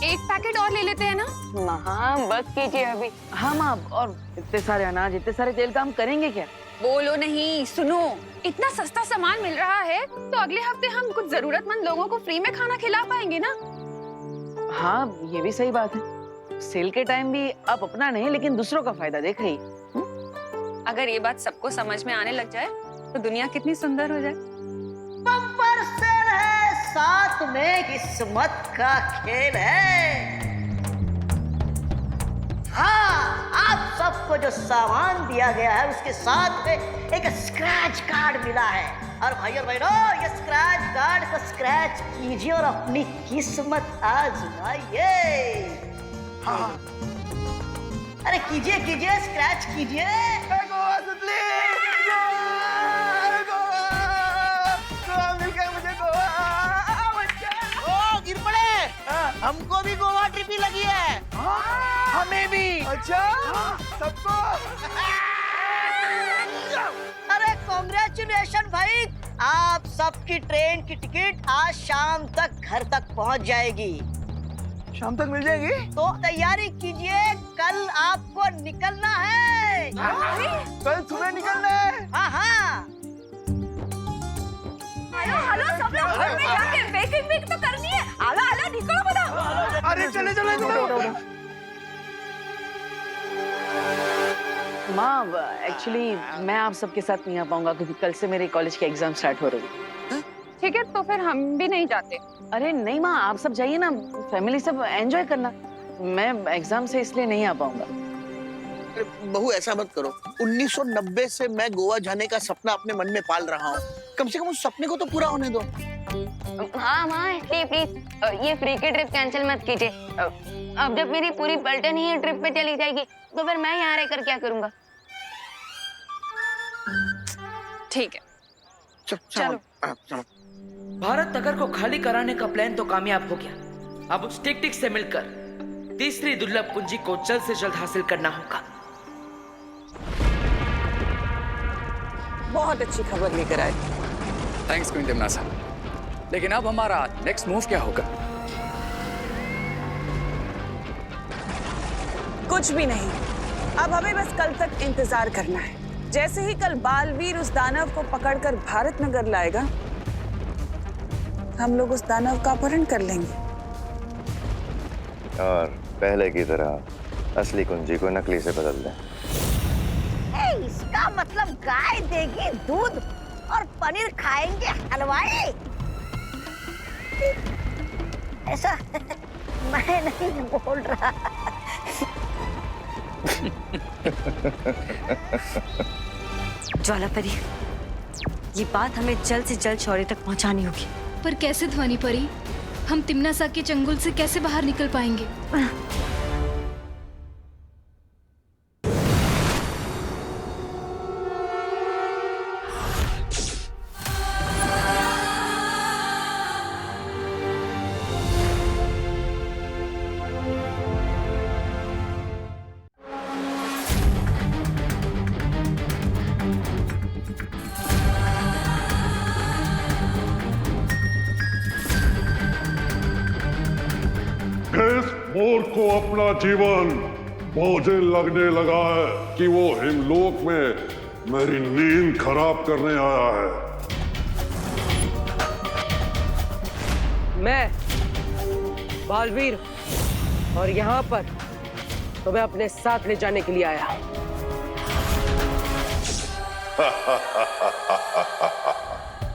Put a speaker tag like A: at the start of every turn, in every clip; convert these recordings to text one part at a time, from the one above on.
A: एक पैकेट और ले लेते हैं ना।
B: हाँ बस कीजिए अभी। हाँ माँ, और इतने सारे अनाज, इतने सारे तेल का हम करेंगे क्या?
A: बोलो नहीं, सुनो, इतना सस्ता सामान मिल रहा है तो अगले हफ्ते हम कुछ जरूरतमंद लोगों को फ्री में खाना खिला पाएंगे ना।
B: हाँ ये भी सही बात है। सेल के टाइम भी आप अपना नहीं लेकिन दूसरों का फायदा देख रही।
A: अगर ये बात सबको समझ में आने लग जाए तो दुनिया कितनी सुंदर हो जाए।
C: बम्पर सेल है, साथ में किस्मत का खेल है। हाँ, आप सबको जो सामान दिया गया है उसके साथ में एक स्क्रैच कार्ड मिला है। और भाई और बहनों, ये स्क्रैच कार्ड को स्क्रैच कीजिए और अपनी किस्मत आजमाइए। हाँ, अरे कीजिए कीजिए, स्क्रैच कीजिए।
D: हमको भी गोवा ट्रिप ही लगी है। हमें भी। अच्छा सबको।
C: अरे कांग्रेचुलेशन भाई, आप सबकी ट्रेन की टिकट आज शाम तक घर तक पहुंच जाएगी।
D: शाम तक मिल जाएगी?
C: तो तैयारी कीजिए, कल आपको निकलना है।
D: कल सुबह निकलना है?
C: हाँ हाँ।
A: हेलो हेलो, सब लोग घर में जाके बेकिंग भी तो करनी है। आला आला निकलो बता।
D: अरे चले चले चले।
B: माँ एक्चुअली मैं आप सबके साथ नहीं आ पाऊंगा क्योंकि कल से मेरे कॉलेज के एग्जाम स्टार्ट हो रही है।
A: ठीक है, तो फिर हम भी नहीं जाते।
B: अरे नहीं माँ, आप सब जाइए ना, फैमिली सब एंजॉय करना। मैं एग्जाम से इसलिए नहीं आ पाऊंगा।
D: बहू ऐसा मत करो, 1990 से मैं गोवा जाने का सपना अपने मन में पाल रहा हूँ। कम से कम उस सपने को तो पूरा होने दो।
E: हाँ माँ प्लीज ये फ्री की ट्रिप कैंसिल मत कीजिए। अब जब मेरी पूरी पलटन ही ट्रिप पे चली जाएगी तो फिर मैं यहाँ रहकर क्या करूँगा?
A: ठीक है,
D: चलो।
F: भारत नगर को खाली कराने का प्लान तो कामयाब हो गया। अब उस टिक टिक से मिलकर तीसरी दुर्लभ कुंजी को जल्द से जल्द हासिल करना होगा।
G: बहुत अच्छी खबर लेकर आए।
H: Thanks queen NASA. लेकिन अब हमारा नेक्स्ट मूव क्या होगा?
G: कुछ भी नहीं, अब हमें बस कल तक इंतजार करना है। जैसे ही कल बालवीर उस दानव को पकड़कर भारत नगर लाएगा, हम लोग उस दानव का अपहरण कर लेंगे
I: और पहले की तरह असली कुंजी को नकली से बदल दें।
C: इसका मतलब गाय देगी दूध और पनीर खाएंगे हलवाई। ऐसा मैं नहीं बोल रहा।
J: ज्वालापरी, ये बात हमें जल्द से जल्द शौर्य तक पहुंचानी होगी।
K: पर कैसे ध्वनि परी? हम तिम्नासा के चंगुल से कैसे बाहर निकल पाएंगे?
L: इस मोर को अपना जीवन बोझिल लगने लगा है कि वो हिमलोक में मेरी नींद खराब करने आया है।
G: मैं बालवीर और यहाँ पर तुम्हें अपने साथ ले जाने के लिए आया।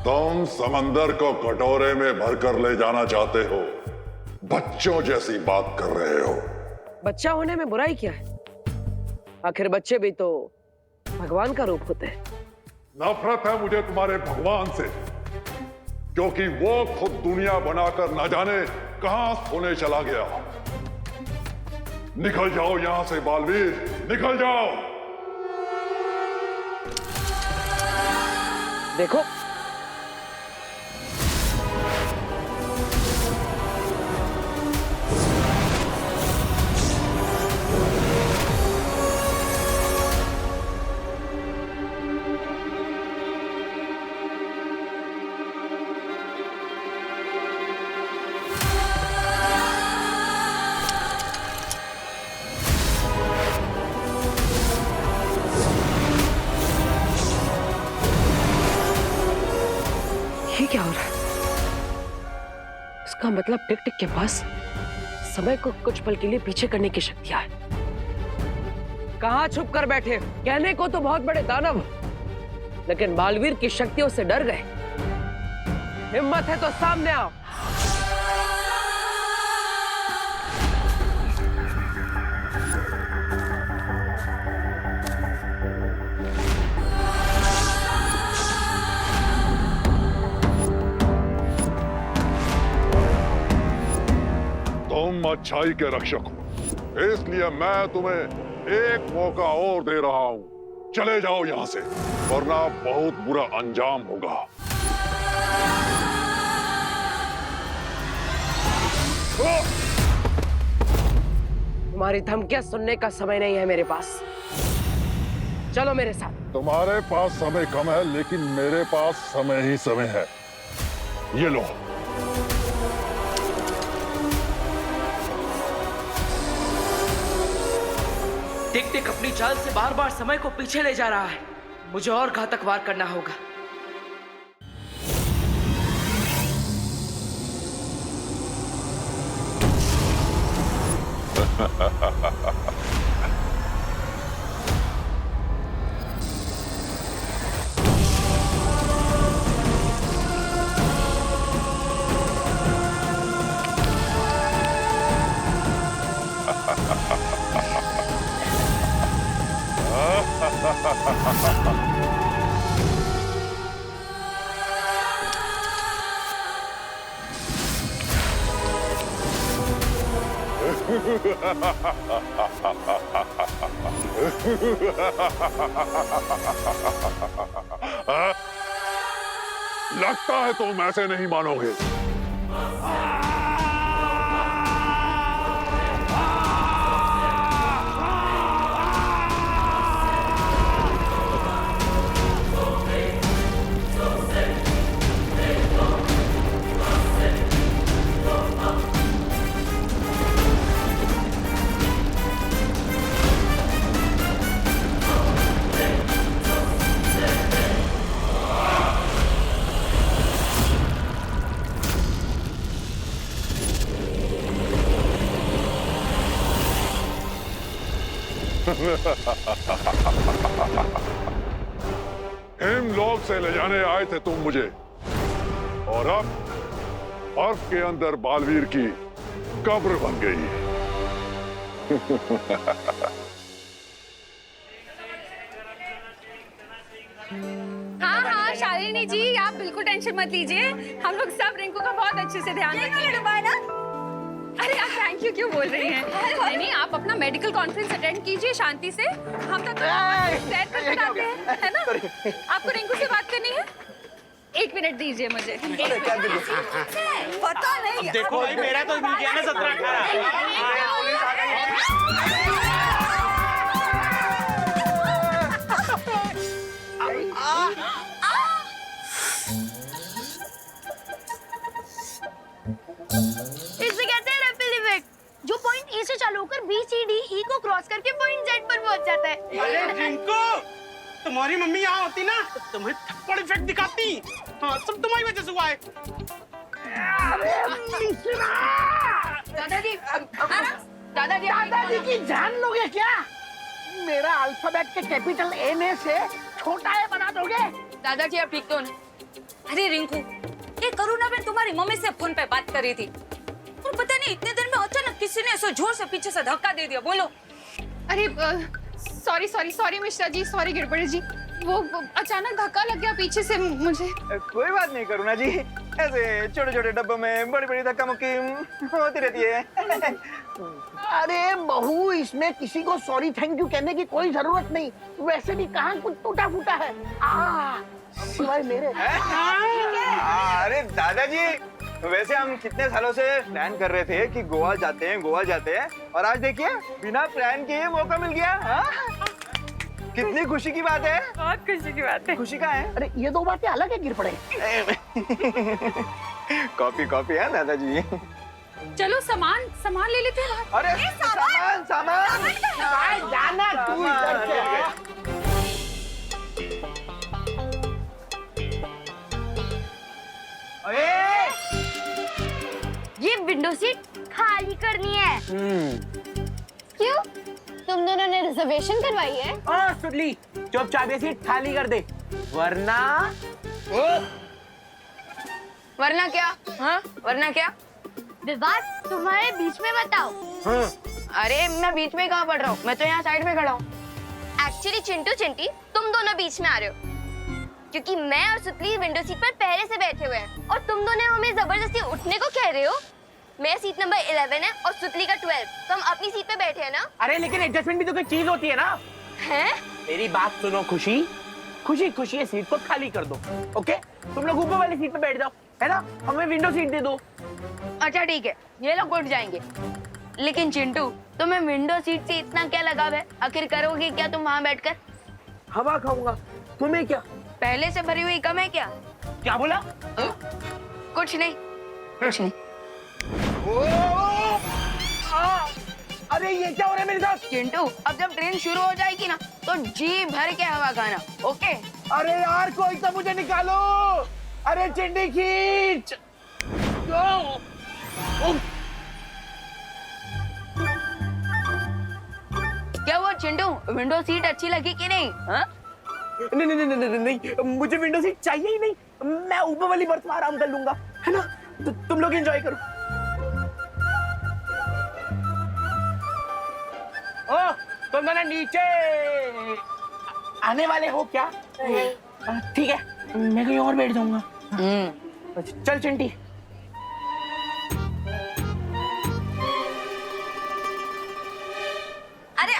L: तुम समंदर को कटोरे में भरकर ले जाना चाहते हो, बच्चों जैसी बात कर रहे हो।
G: बच्चा होने में बुराई क्या है? आखिर बच्चे भी तो भगवान का रूप होते हैं।
L: नफरत है मुझे तुम्हारे भगवान से, क्योंकि वो खुद दुनिया बनाकर न जाने कहां सोने चला गया। निकल जाओ यहां से बालवीर, निकल जाओ।
G: देखो,
M: का मतलब टिक टिक के पास समय को कुछ पल के लिए पीछे करने की शक्तियां है। कहाँ छुप कर बैठे? कहने को तो बहुत बड़े दानव, लेकिन बालवीर की शक्तियों से डर गए। हिम्मत है तो सामने आओ।
L: तुम अच्छाई के रक्षक हो, इसलिए मैं तुम्हें एक मौका और दे रहा हूं। चले जाओ यहां से, वरना बहुत बुरा अंजाम होगा।
M: तुम्हारी धमकियां सुनने का समय नहीं है मेरे पास। चलो मेरे साथ।
L: तुम्हारे पास समय कम है, लेकिन मेरे पास समय ही समय है। ये लो।
F: टिक टिक अपनी चाल से बार बार समय को पीछे ले जा रहा है। मुझे और घातक वार करना होगा।
L: लगता है तुम ऐसे नहीं मानोगे। हिमलोक से ले जाने आए थे तुम मुझे, और अब बर्फ के अंदर बालवीर की कब्र बन गई।
A: हाँ हाँ शालिनी जी, आप बिल्कुल टेंशन मत लीजिए, हम लोग सब रिंकू का बहुत अच्छे से ध्यान रखेंगे। अरे आप थैंक यू क्यों बोल रही हैं? नहीं, आप अपना मेडिकल कॉन्फ्रेंस अटेंड कीजिए शांति से। हम तो सैर कर बताते हैं, है ना? आपको रिंकू से बात करनी है? 1 मिनट दीजिए मुझे।
C: पता नहीं।
N: देखो भाई, मेरा तो मिल गया ना 17-18।
E: इसे कहते हैं रिपल इफेक्ट, जो पॉइंट ए से चालू होकर बी सी डी ई को क्रॉस करके पॉइंट जेड पर पहुंच जाता है।
N: अरे रिंकू, तुम्हारी मम्मी यहाँ होती ना तो तुम्हें थप्पड़ इफेक्ट दिखाती। हाँ, सब तुम्हारी वजह से हुआ है।
C: दादाजी की जान लोगे क्या? मेरा अल्फाबेट के कैपिटल एन से छोटा ए बना दोगे?
J: दादाजी आप ठीक तो नहीं? अरे रिंकू, ये करुणा बहन तुम्हारी मम्मी से फोन पे बात कर रही थी, और पता नहीं इतने देर में अचानक किसी ने ऐसा जोर से पीछे से धक्का दे दिया। बोलो।
A: अरे सॉरी मिश्रा जी, सॉरी गिरबड़ी जी, वो अचानक धक्का लग गया पीछे से मुझे।
N: कोई बात नहीं करुणा जी, ऐसे छोटे छोटे डब्बों में बड़ी बड़ी धक्का मुक्की होती रहती है।
C: अरे बहू, इसमें किसी को सॉरी थैंक यू कहने की कोई जरूरत नहीं। वैसे भी कहाँ कुछ टूटा फूटा है, सिवाय मेरे।
N: अरे दादाजी, वैसे हम कितने सालों से प्लान कर रहे थे कि गोवा जाते हैं, और आज देखिए बिना प्लान के ये मौका मिल गया। कितनी खुशी की बात है।
J: बहुत खुशी की बात है।
N: खुशी का है।
C: अरे ये दो बातें अलग है गिर पड़े।
N: कॉपी है दादाजी।
A: चलो सामान ले लेते हैं।
N: अरे सामान
C: जाना तू इधर से।
E: विंडो सीट खाली करनी है। क्यों? तुम दोनों ने रिजर्वेशन करवाई है?
N: सुडली चुपचाप ये सीट खाली कर दे, वरना
E: वरना क्या? हाँ, वरना क्या? विवाद तुम्हारे बीच में मत आओ। अरे मैं बीच में कहाँ पड़ रहा हूँ, मैं तो यहाँ साइड में खड़ा हूँ। एक्चुअली चिंटू चिंटी तुम दोनों बीच में आ रहे हो, क्योंकि मैं और सुतली विंडो सीट पर पहले से बैठे हुए हैं और तुम दोनों हमें जबरदस्ती उठने को कह रहे हो। मेरा सीट नंबर 11 है और सुतली का 12, तो हम अपनी सीट पे बैठे हैं ना।
N: अरे लेकिन एडजस्टमेंट भी तो कोई चीज होती है ना।
E: हैं?
N: मेरी बात सुनो खुशी, खुशी खुशी ये सीट को खाली कर दो। ओके, तुम लोग ऊपर वाली सीट पे बैठ जाओ, है ना, हमें विंडो सीट दे दो।
E: अच्छा ठीक है, ये लोग उठ जाएंगे। लेकिन चिंटू तुम्हें विंडो सीट से इतना क्या लगाव है? आखिर करोगे क्या तुम वहाँ बैठकर?
N: हवा खाऊंगा, तुम्हें क्या?
E: पहले से भरी हुई कम है क्या?
N: क्या बोला?
E: कुछ नहीं, कुछ नहीं।
N: अरे ये क्या हो रहा है मेरे साथ?
E: चिंटू अब जब ट्रेन शुरू हो जाएगी ना तो जी भर के हवा खाना, ओके?
N: अरे यार कोई तो मुझे निकालो। अरे चिंटी खींच।
E: क्या हुआ चिंटू, विंडो सीट अच्छी लगी कि नहीं? हाँ?
N: नहीं नहीं नहीं नहीं नहीं, मुझे विंडो सीट चाहिए ही नहीं, मैं ऊपर वाली बर्थ में आराम कर लूंगा, है ना? तुम लोग एंजॉय करो। ओ, तुम दोनों नीचे आने वाले हो क्या? ठीक है, मैं कहीं और बैठ जाऊंगा। चल चिंटी।
E: अरे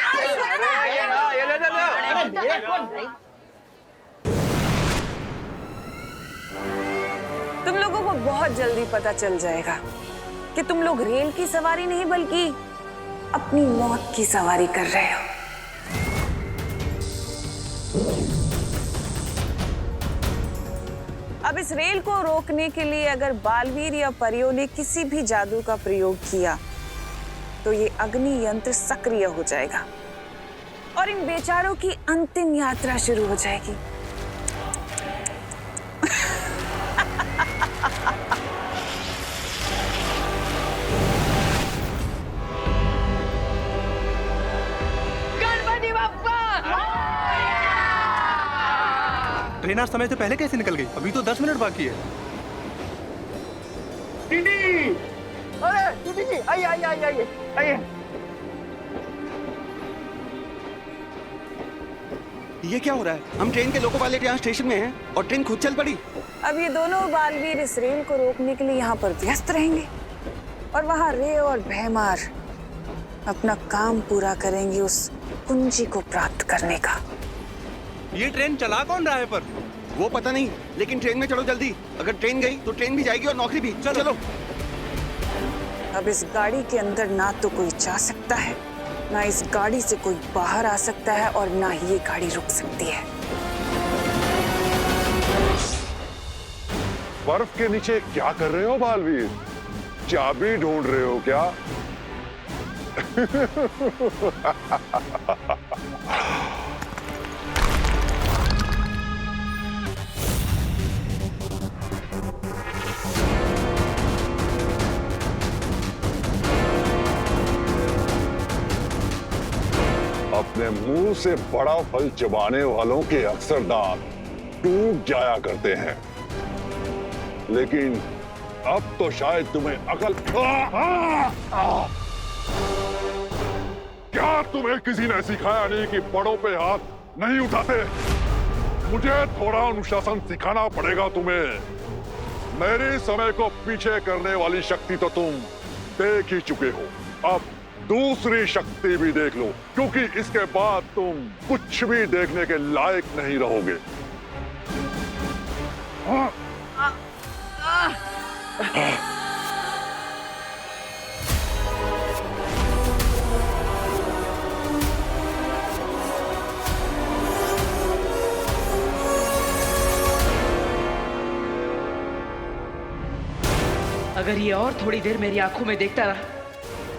G: तुम लोगों को बहुत जल्दी पता चल जाएगा कि तुम लोग रेल की सवारी नहीं बल्कि अपनी मौत की सवारी कर रहे हो। अब इस रेल को रोकने के लिए अगर बालवीर या परियों ने किसी भी जादू का प्रयोग किया तो ये अग्नि यंत्र सक्रिय हो जाएगा और इन बेचारों की अंतिम यात्रा शुरू हो जाएगी।
E: गणपति बप्पा!
O: ट्रेन आज समय से पहले कैसे निकल गई? अभी तो 10 मिनट बाकी है।
N: अरे दीदी जी, आइए आइए आइए आइए आइए।
O: ये क्या हो रहा है? हम ट्रेन के लोको पायलट यहाँ स्टेशन में हैं और ट्रेन खुद चल पड़ी।
G: अब ये दोनों बालवीर इस रेल को रोकने के लिए यहाँ पर व्यस्त रहेंगे और वहाँ रे और भैमार अपना काम पूरा करेंगे उस कुंजी को प्राप्त करने का।
O: ये ट्रेन चला कौन रहा है पर? वो पता नहीं, लेकिन ट्रेन में चढ़ो जल्दी। अगर ट्रेन गई तो ट्रेन भी जाएगी और नौकरी भी। चलो चलो।
G: अब इस गाड़ी के अंदर ना तो कोई जा सकता है, ना इस गाड़ी से कोई बाहर आ सकता है और ना ही ये गाड़ी रुक सकती है।
L: बर्फ के नीचे क्या कर रहे हो बालवीर? चाबी ढूंढ रहे हो क्या? अपने मुंह से बड़ा फल चबाने वालों के अक्सर दांत टूट जाया करते हैं, लेकिन अब तो शायद तुम्हें अकल। क्या तुम्हें किसी ने सिखाया नहीं कि बड़ों पे हाथ नहीं उठाते? मुझे थोड़ा अनुशासन सिखाना पड़ेगा तुम्हें। मेरे समय को पीछे करने वाली शक्ति तो तुम देख ही चुके हो, अब दूसरी शक्ति भी देख लो, क्योंकि इसके बाद तुम कुछ भी देखने के लायक नहीं रहोगे। हाँ?
F: अगर ये और थोड़ी देर मेरी आंखों में देखता रहा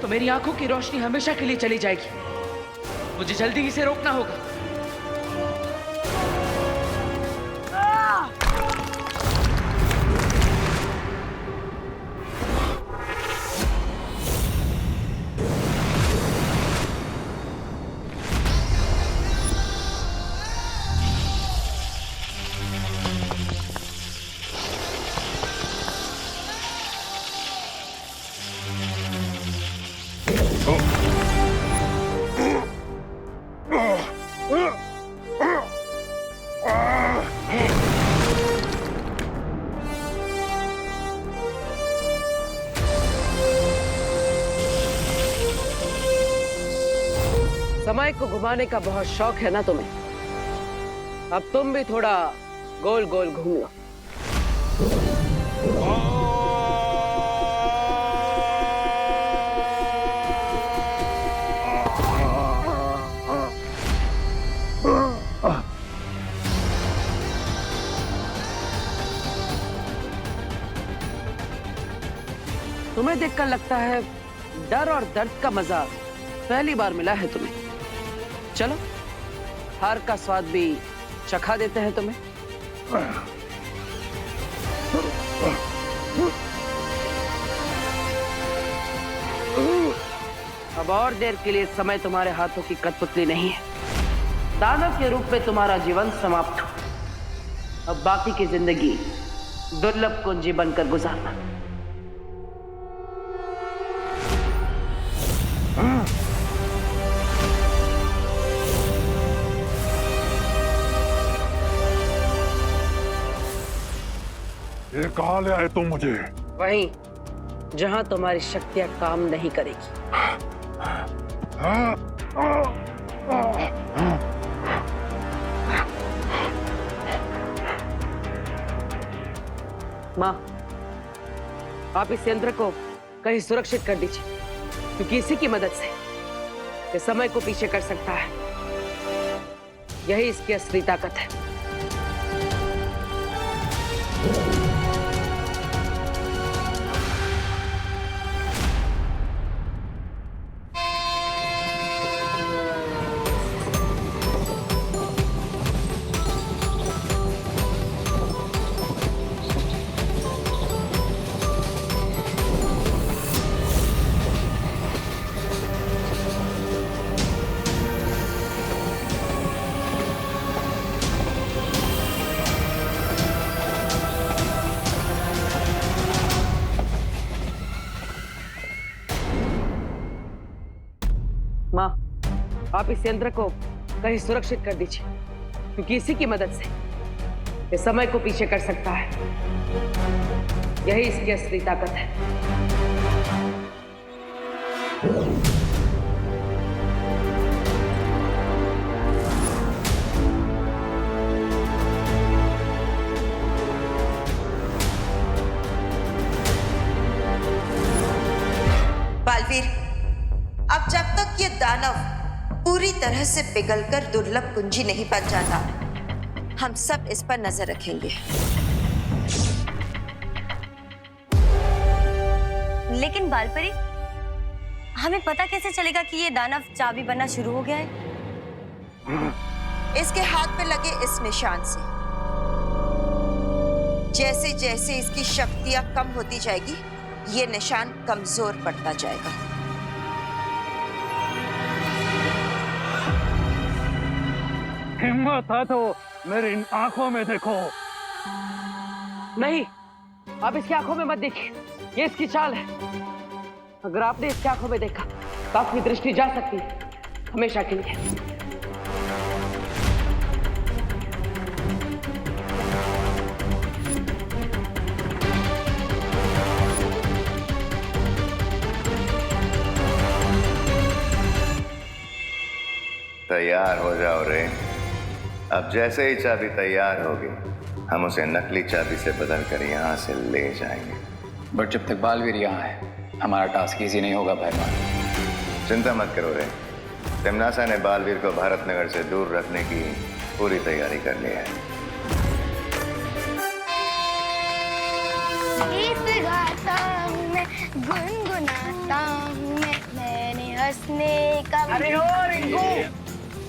F: तो मेरी आंखों की रोशनी हमेशा के लिए चली जाएगी। मुझे जल्दी इसे रोकना होगा।
M: समय को घुमाने का बहुत शौक है ना तुम्हें? अब तुम भी थोड़ा गोल गोल घूम लो। तुम्हें देखकर लगता है डर और दर्द का मजा पहली बार मिला है तुम्हें। चलो हार का स्वाद भी चखा देते हैं तुम्हें। अब और देर के लिए समय तुम्हारे हाथों की कठपुतली नहीं है। दानव के रूप में तुम्हारा जीवन समाप्त हो। अब बाकी की जिंदगी दुर्लभ कुंजी बनकर गुजारना।
L: ये कहाँ ले आए तुम मुझे?
M: वहीं जहां तुम्हारी शक्तियां काम नहीं करेगी। माँ, आप इस यंत्र को कहीं सुरक्षित कर दीजिए, क्योंकि इसी की मदद से ये समय को पीछे कर सकता है। यही इसकी असली ताकत है। माँ, आप इस यंत्र को कहीं सुरक्षित कर दीजिए, क्योंकि इसी की मदद से ये समय को पीछे कर सकता है। यही इसकी असली ताकत है।
P: बालवीर, अब जब तक ये दानव पूरी तरह से पिघलकर दुर्लभ कुंजी नहीं बन जाता, हम सब इस पर नजर रखेंगे।
E: लेकिन बालपरी, हमें पता कैसे चलेगा कि ये दानव चाबी बनना शुरू हो गया है?
P: इसके हाथ पे लगे इस निशान से जैसे जैसे इसकी शक्तियां कम होती जाएगी, ये निशान कमजोर पड़ता जाएगा।
Q: हिम्मत है तो मेरी इन आंखों में देखो।
M: नहीं, आप इसकी आंखों में मत देखिए, ये इसकी चाल है। अगर आपने इसकी आंखों में देखा तो आपकी दृष्टि जा सकती है हमेशा के लिए।
I: तैयार हो जाओ रे। अब जैसे ही चाबी तैयार होगी, हम उसे नकली चाबी से बदलकर यहाँ से ले जाएंगे।
H: बट जब तक बालवीर यहाँ है, हमारा टास्क इजी नहीं होगा भाई।
I: चिंता मत करो रे। तिम्नासा ने बालवीर को भारत नगर से दूर रखने की पूरी तैयारी कर ली है।
E: गीत गाता हूँ मैं, गुनगुनाता हूँ मैं, मैंने हंसने का।
C: अरे ओ रिंकू,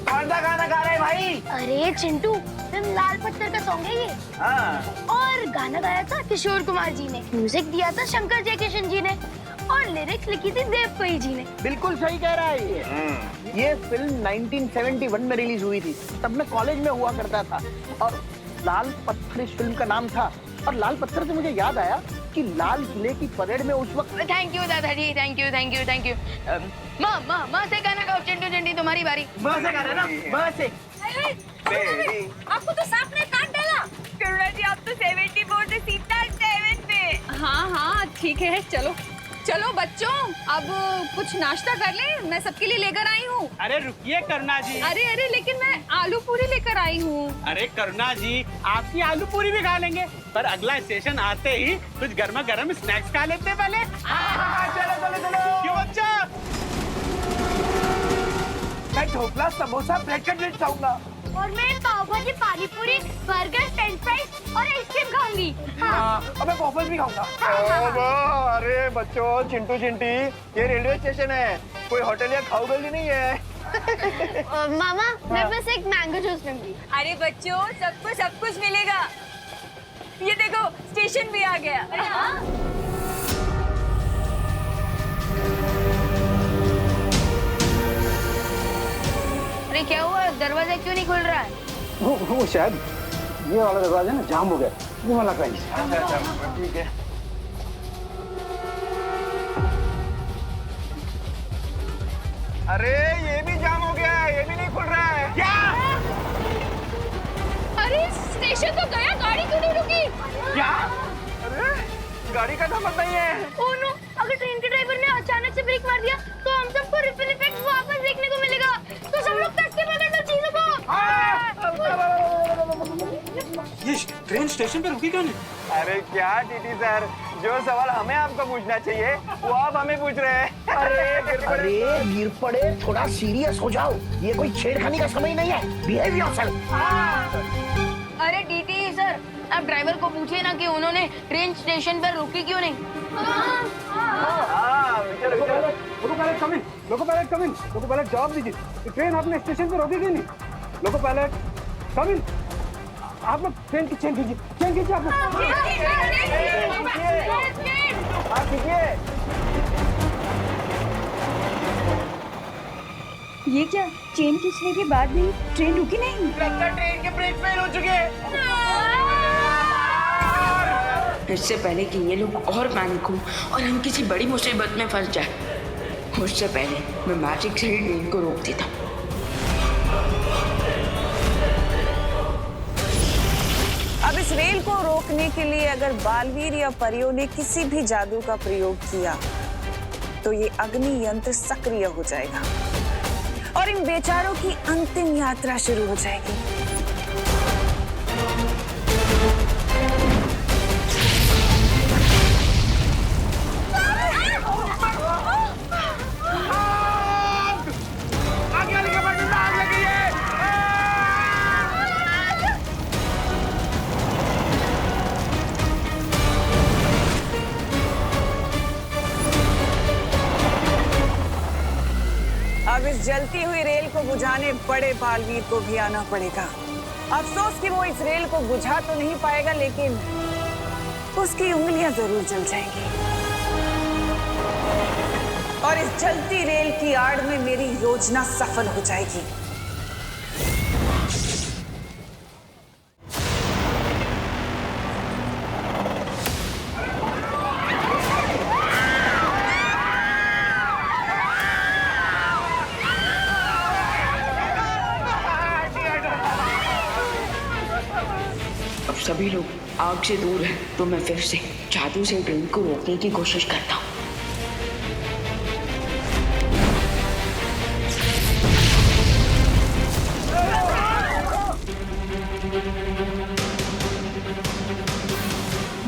C: कौन सा गाना गा रहे भाई?
E: अरे चिंटू, फिल्म लाल पत्थर का सॉन्ग है ये।
C: हाँ।
E: और गाना गाया था किशोर कुमार जी ने, म्यूजिक दिया था शंकर जयकिशन जी ने, और लिरिक्स लिखी थी देव कोई जी ने।
C: बिल्कुल सही कह रहा है ये फिल्म 1971 में रिलीज हुई थी, तब मैं कॉलेज में हुआ करता था। और लाल पत्थर इस फिल्म का नाम था। और लाल पत्थर से मुझे याद आया कि लाल किले की परेड में उस वक्त।
E: थैंक यू दादाजी, thank you thank you thank you. माँ से गाना गाओ। चिंटू चिंटी तुम्हारी बारी।
C: माँ से गाना ना, माँ से।
J: आपको तो सांप ने काट डाला। करुणा जी, आप तो 74 से सीधा 7 पे।
A: हाँ हाँ ठीक है, चलो चलो बच्चों, अब कुछ नाश्ता कर ले, मैं सबके लिए लेकर आई हूँ।
R: अरे रुकिए करुणा जी।
A: अरे लेकिन मैं आलू पूरी लेकर आई हूँ।
R: अरे करुणा जी, आपकी आलू पूरी भी खा लेंगे, पर अगला स्टेशन आते ही कुछ गर्मा गर्म स्नैक्स खा लेते हैं पहले। चलो क्यों बच्चा?
N: मैं ढोकला, समोसा, ब्रेड कटलेट खाऊंगा।
E: और मैं पाव भाजी, पानी पूरी, बर्गर, फ्रेंच फ्राइज और आइसक्रीम खाऊंगी।
N: और मैं पॉपकॉर्न भी खाऊंगा। अरे बच्चों, चिंटू चिंटी, ये रेलवे स्टेशन है, कोई होटल या खाऊ गली नहीं है।
E: मामा, मैं बस एक मैंगो जूस लूंगी।
J: अरे बच्चों, सबको सब कुछ मिलेगा। ये देखो, स्टेशन भी आ गया।
E: अरे क्या हुआ, दरवाजा क्यों नहीं खुल रहा है?
Q: वो शायद ये वाला दरवाजा ना जाम हो गया, वो वाला कहीं।
N: अच्छा, ठीक है। अरे ये भी जाम हो गया है, ये भी नहीं खुल रहा है। क्या?
A: अरे स्टेशन तो गया, गाड़ी क्यों नहीं रुकी?
N: क्या? अरे गाड़ी का नंबर नहीं है।
E: ओह नो, अगर ट्रेन के ड्राइवर ने अचानक से ब्रेक मार दिया तो हम सबको रिपल इफेक्ट वापस देखने को मिलेगा। तो सब लोग कट के पकड़ना चीजों को।
R: ये ट्रेन स्टेशन पे रुकी क्यों नहीं?
N: अरे क्या टीटी सर, जो सवाल हमें आपको पूछना चाहिए वो आप हमें पूछ रहे हैं।
D: अरे गिर पड़े, थोड़ा सीरियस हो जाओ, ये कोई छेड़खानी का समय नहीं है। Behave yourself.
E: अरे डीटी सर, आप ड्राइवर को पूछिए ना कि उन्होंने ट्रेन स्टेशन पर रुकी क्यों नहीं।
Q: लोको पायलट जवाब दीजिए, ट्रेन आपने स्टेशन पे रोकी क्यों नहीं? लोको पायलट कम इन। आप लोग ट्रेन की चेन कीजिए, चेन कीजिए आप लोग।
J: ये क्या, चेन खींचने के बाद भी ट्रेन रुकी नहीं?
N: लगता है ट्रेन के ब्रेक फेल हो चुके हैं।
F: इससे पहले कि ये लोग और पैनिक हो और हम किसी बड़ी मुसीबत में फंस जाए, उससे पहले मैं मैजिक से ही ट्रेन को रोक देता।
G: अब इस रेल को रोकने के लिए अगर बालवीर या परियों ने किसी भी जादू का प्रयोग किया तो ये अग्नि यंत्र सक्रिय हो जाएगा और इन बेचारों की अंतिम यात्रा शुरू हो जाएगी। अब इस जलती हुई रेल को बुझाने बड़े बालवीर को भी आना पड़ेगा। अफसोस कि वो इस रेल को बुझा तो नहीं पाएगा, लेकिन उसकी उंगलियां जरूर जल जाएंगी और इस जलती रेल की आड़ में मेरी योजना सफल हो जाएगी।
F: सभी लोग आग से दूर हैं, तो मैं फिर से जादू से ट्रेन को रोकने की कोशिश करता हूँ।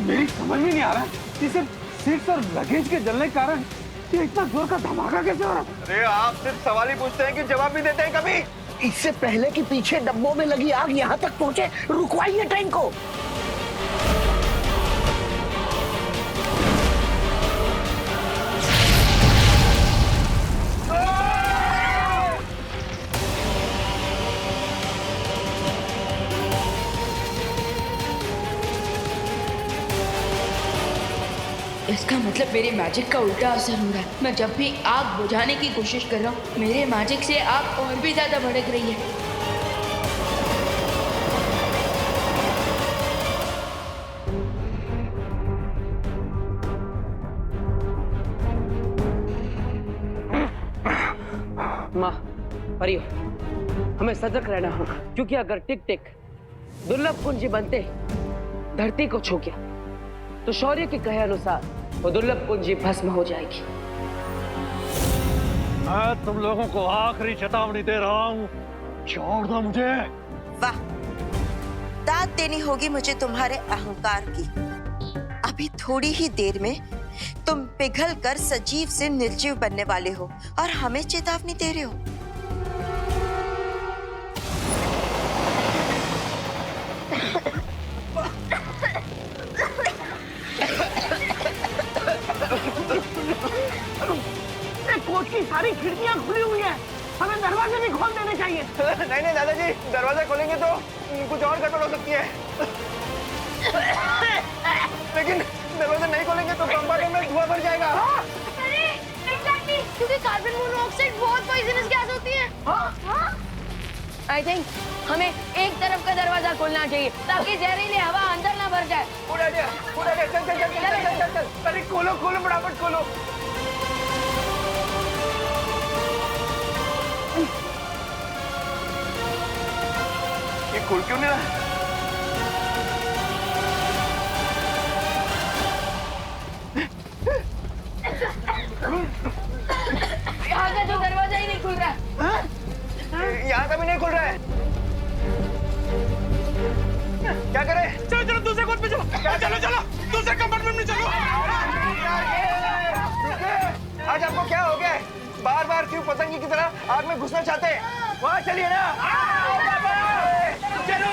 Q: मेरी समझ में नहीं आ रहा कि सिर्फ सीट्स और लगेज के जलने के कारण ये इतना जोर का धमाका कैसे हो रहा है?
N: अरे आप सिर्फ सवाल ही पूछते हैं कि जवाब भी देते हैं कभी?
D: इससे पहले कि पीछे डब्बों में लगी आग यहाँ तक पहुँचे, रुकवाइए ट्रेन को।
F: इसका मतलब मेरे मैजिक का उल्टा असर हो रहा है। मैं जब भी आग बुझाने की कोशिश कर रहा हूँ, मेरे मैजिक से आग और भी ज्यादा भड़क रही है।
M: माँ, परियो, हमें सतर्क रहना होगा, क्योंकि अगर टिक टिक दुर्लभ कुंजी बनते धरती को छू गया तो शौर्य के कहे अनुसार
F: वो दुर्लभ कुंजी भस्म हो जाएगी।
R: मैं तुम लोगों को आखिरी चेतावनी दे रहा हूँ, छोड़ दो मुझे।
P: वाह, दाद देनी होगी मुझे तुम्हारे अहंकार की। अभी थोड़ी ही देर में तुम पिघल कर सजीव से निर्जीव बनने वाले हो और हमें चेतावनी दे रहे हो।
C: कोच की सारी खिड़कियां खुली हुई है, हमें दरवाजे भी खोल देने चाहिए।
N: नहीं नहीं दादाजी, दरवाजा खोलेंगे तो कुछ और गड़बड़ हो सकती है। लेकिन दरवाजा नहीं खोलेंगे तो कंपार्टमेंट में धुआं भर जाएगा।
E: अरे एग्जैक्टली, क्योंकि कार्बन मोनोऑक्साइड बहुत पॉइजनस गैस होती है। आई थिंक हमें एक तरफ का दरवाजा खोलना चाहिए ताकि जहरीली हवा अंदर ना भर जाए।
N: उड़ा दिया, चल चल चल चल चल चल। अरे खोलो खोलो फटाफट खोलो। ये खुल क्यों नहीं रहा?
E: यहाँ का जो दरवाजा ही नहीं खुल रहा है।
N: यहाँ का भी नहीं खुल रहा है। क्या करें?
R: चलो चलो दूसरे कोच पे चलो। चलो चलो दूसरे कंपार्टमेंट में चलो।
N: आज आपको क्या हो गया? बार बार क्यों पतंगी की तरह आग में घुसना चाहते हैं? वहाँ चलिए ना। चलो।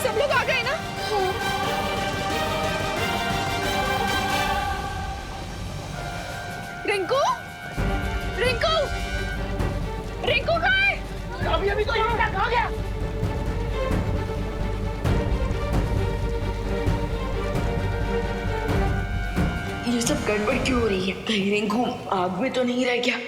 A: सब लोग आ गए ना? रिंकू, रिंकू, रिंकू कहाँ है?
C: अभी अभी तो यहाँ तक आ गया।
F: ये सब गड़बड़ क्यों हो रही है? कहीं रिंकू आग में तो नहीं रह गया?